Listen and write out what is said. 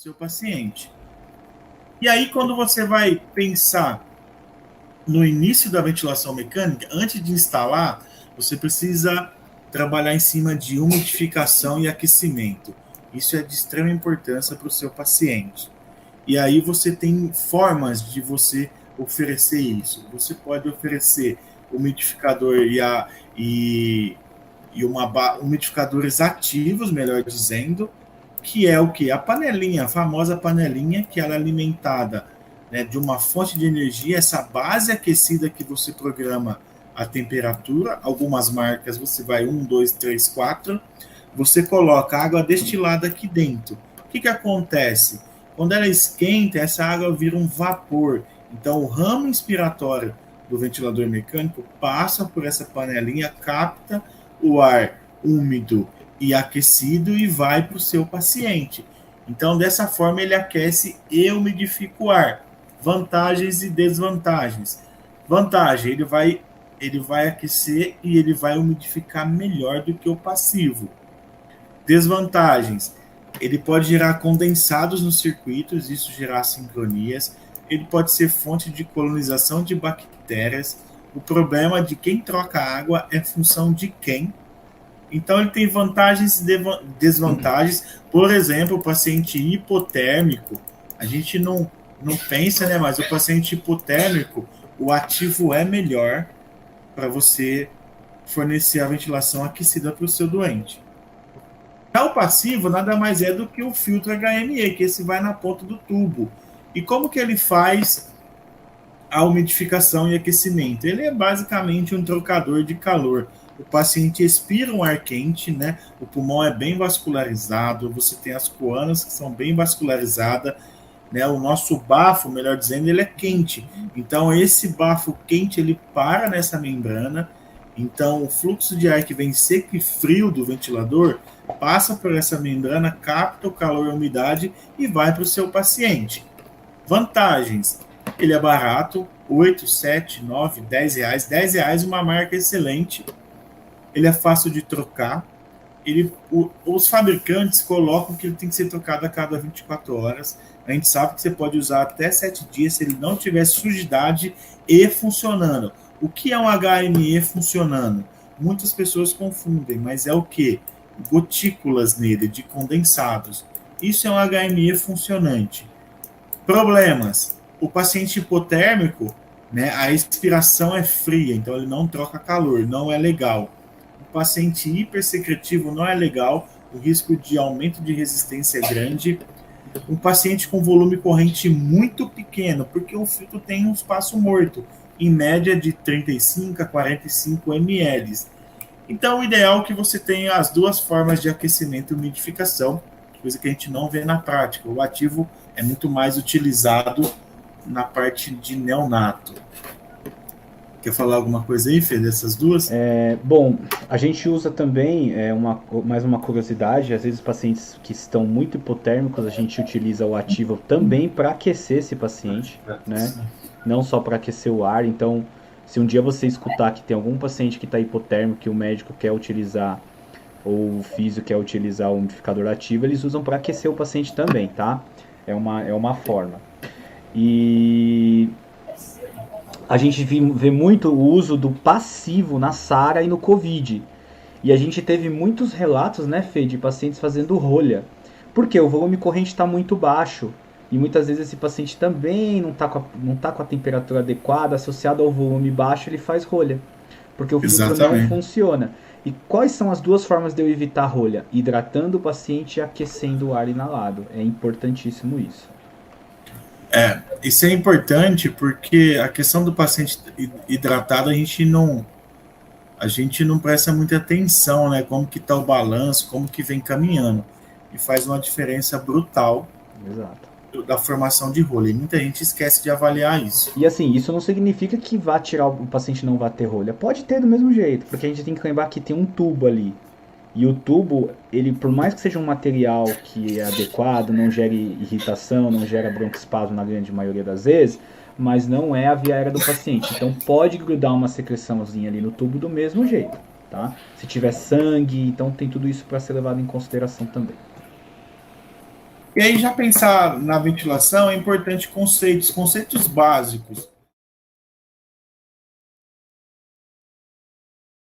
seu paciente. E aí, quando você vai pensar no início da ventilação mecânica, antes de instalar, você precisa trabalhar em cima de umidificação e aquecimento. Isso é de extrema importância para o seu paciente. E aí você tem formas de você oferecer isso. Você pode oferecer umidificador umidificadores ativos, melhor dizendo, que é o que? A panelinha, a famosa panelinha, que ela é alimentada, né, de uma fonte de energia, essa base aquecida que você programa a temperatura. Algumas marcas você vai 1, 2, 3, 4, você coloca água destilada aqui dentro. O que acontece? Quando ela esquenta, essa água vira um vapor. Então, o ramo inspiratório do ventilador mecânico passa por essa panelinha, capta o ar úmido e aquecido e vai para o seu paciente. Então, dessa forma, ele aquece e umidifica o ar. Vantagens e desvantagens. Vantagem, ele vai aquecer e ele vai umidificar melhor do que o passivo. Desvantagens, ele pode gerar condensados nos circuitos, isso gerar sincronias. Ele pode ser fonte de colonização de bactérias. O problema de quem troca água é função de quem. Então, ele tem vantagens e desvantagens. Por exemplo, o paciente hipotérmico, a gente não pensa, né? Mas o paciente hipotérmico, o ativo é melhor para você fornecer a ventilação aquecida para o seu doente. Já o passivo nada mais é do que o filtro HME, que esse vai na ponta do tubo. E como que ele faz a umidificação e aquecimento? Ele é basicamente um trocador de calor. O paciente expira um ar quente, né? O pulmão é bem vascularizado, você tem as coanas que são bem vascularizadas, né? O nosso bafo, melhor dizendo, ele é quente. Então, esse bafo quente, ele para nessa membrana. Então, o fluxo de ar que vem seco e frio do ventilador passa por essa membrana, capta o calor e a umidade e vai para o seu paciente. Vantagens: ele é barato, 8, 7, 9, 10 reais. 10 reais, uma marca excelente. Ele é fácil de trocar. Os fabricantes colocam que ele tem que ser trocado a cada 24 horas. A gente sabe que você pode usar até 7 dias se ele não tiver sujidade e funcionando. O que é um HME funcionando? Muitas pessoas confundem, mas é o quê? Gotículas nele, de condensados. Isso é um HME funcionante. Problemas: o paciente hipotérmico, né, a expiração é fria, então ele não troca calor, não é legal. O paciente hipersecretivo não é legal, o risco de aumento de resistência é grande. Um paciente com volume corrente muito pequeno, porque o filtro tem um espaço morto, em média de 35 a 45 ml. Então, o ideal é que você tenha as duas formas de aquecimento e umidificação, coisa que a gente não vê na prática. O ativo é muito mais utilizado na parte de neonato. Quer falar alguma coisa aí, Fê, dessas duas? Bom, a gente usa também, mais uma curiosidade, às vezes pacientes que estão muito hipotérmicos, a gente utiliza o ativo também para aquecer esse paciente, né? Não só para aquecer o ar. Então, se um dia você escutar que tem algum paciente que está hipotérmico e o médico quer utilizar, ou o físio quer utilizar o umidificador ativo, eles usam para aquecer o paciente também, tá? É uma forma. E a gente vê muito o uso do passivo na SARA e no COVID. E a gente teve muitos relatos, né, Fê, de pacientes fazendo rolha. Porque o volume corrente está muito baixo. E muitas vezes esse paciente também não está com a temperatura adequada, associado ao volume baixo, ele faz rolha. Porque o filtro não Exatamente. funciona. E quais são as duas formas de eu evitar rolha? Hidratando o paciente e aquecendo o ar inalado. É importantíssimo isso. Isso é importante porque a questão do paciente hidratado a gente não presta muita atenção, né? Como que está o balanço, como que vem caminhando. E faz uma diferença brutal Exato. da formação de rolha. E muita gente esquece de avaliar isso. E assim, isso não significa que vá tirar o paciente não vai ter rolha. Pode ter do mesmo jeito, porque a gente tem que lembrar que tem um tubo ali. E o tubo, ele, por mais que seja um material que é adequado, não gere irritação, não gera broncoespasmo na grande maioria das vezes, mas não é a via aérea do paciente. Então pode grudar uma secreçãozinha ali no tubo do mesmo jeito, tá? Se tiver sangue, então tem tudo isso para ser levado em consideração também. E aí, já pensar na ventilação, é importante conceitos básicos.